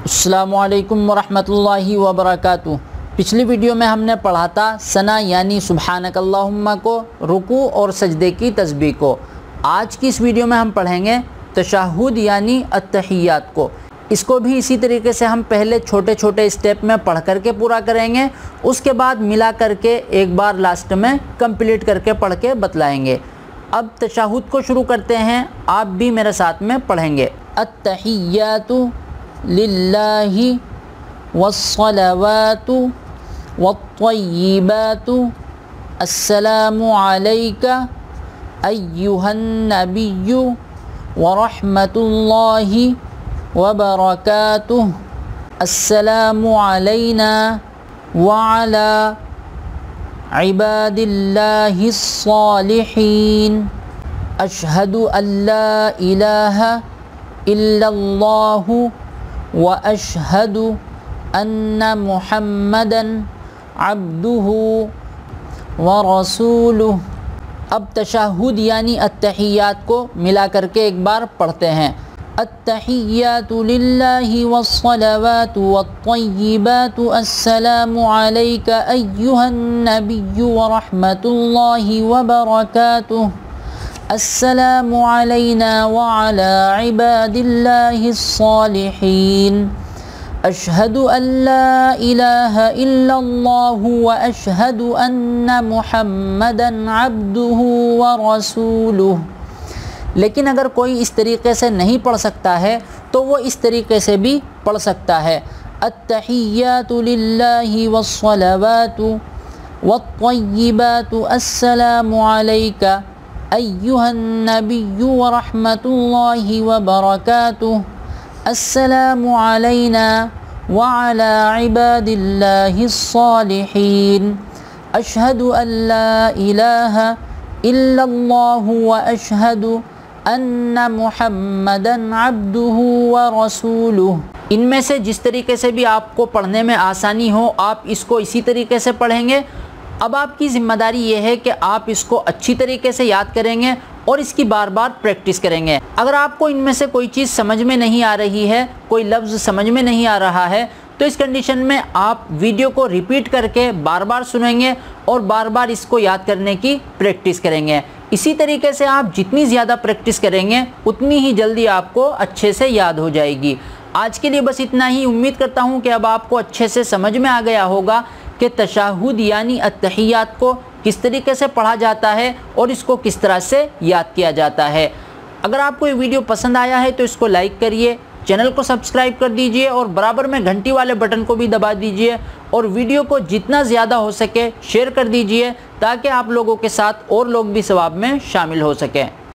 السلام علیکم ورحمۃ اللہ وبرکاتہ۔ پچھلی ویڈیو میں ہم نے پڑھا تھا ثنا یعنی سبحانک اللہم کو، رکوع اور سجدے کی تسبیح کو۔ آج کی اس ویڈیو میں ہم پڑھیں گے تشہد یعنی التحیات کو۔ اس کو بھی اسی طریقے سے ہم پہلے چھوٹے چھوٹے اسٹیپ میں پڑھ کر کے پورا کریں گے، اس کے بعد ملا کر کے ایک بار لاسٹ میں کمپلیٹ کر کے پڑھ کے بتلائیں گے۔ اب تشہد کو شروع کرتے ہیں، آپ بھی میرے ساتھ میں پڑھیں گے۔ التحیات للہ والصلوات والطیبات السلام علیک ایہا النبی ورحمۃ اللہ وبرکاتہ السلام علینا وعلی عباد اللہ الصالحین اشہد ان لا الہ الا اللہ واشہد ان محمدا عبدہ ورسولہ۔ اب تشہد یعنی التحیات کو ملا کر کے ایک بار پڑھتے ہیں۔ التحیات للہ والصلوات والطیبات السلام علیک ایہا النبی ورحمۃ اللہ وبرکاتہ السلام علینا وعلی عباد اللہ الصالحین اشہد ان لا الہ الا اللہ واشہد ان محمدا عبدہ ورسولہ۔ لیکن اگر کوئی اس طریقے سے نہیں پڑھ سکتا ہے تو وہ اس طریقے سے بھی پڑھ سکتا ہے۔ التحیات للہ والصلوات والطیبات السلام علیک ایہا النبی ورحمۃ اللہ وبرکاتہ السلام علینا وعلی عباد اللہ الصالحین اشہد ان لا الہ الا اللہ واشہد ان محمدا عبدہ ورسولہ۔ ان میں سے جس طریقے سے بھی آپ کو پڑھنے میں آسانی ہو آپ اس کو اسی طریقے سے پڑھیں گے۔ اب آپ کی ذمہ داری یہ ہے کہ آپ اس کو اچھی طریقے سے یاد کریں گے اور اس کی بار بار پریکٹس کریں گے۔ اگر آپ کو ان میں سے کوئی چیز سمجھ میں نہیں آ رہی ہے، کوئی لفظ سمجھ میں نہیں آ رہا ہے، تو اس کنڈیشن میں آپ ویڈیو کو ریپیٹ کر کے بار بار سنیں گے اور بار بار اس کو یاد کرنے کی پریکٹس کریں گے۔ اسی طریقے سے آپ جتنی زیادہ پریکٹس کریں گے اتنی ہی جلدی آپ کو اچھے سے یاد ہو جائے گی۔ آج کے لیے بس اتنا ہی۔ امید کرتا ہوں کہ اب آپ کو اچھے سے سمجھ میں آ گیا ہوگا کہ تشہد یعنی التحیات کو کس طریقے سے پڑھا جاتا ہے اور اس کو کس طرح سے یاد کیا جاتا ہے۔ اگر آپ کو یہ ویڈیو پسند آیا ہے تو اس کو لائک کریے، چینل کو سبسکرائب کر دیجئے اور برابر میں گھنٹی والے بٹن کو بھی دبا دیجئے اور ویڈیو کو جتنا زیادہ ہو سکے شیئر کر دیجئے تاکہ آپ لوگوں کے ساتھ اور لوگ بھی ثواب میں شامل ہو سکیں۔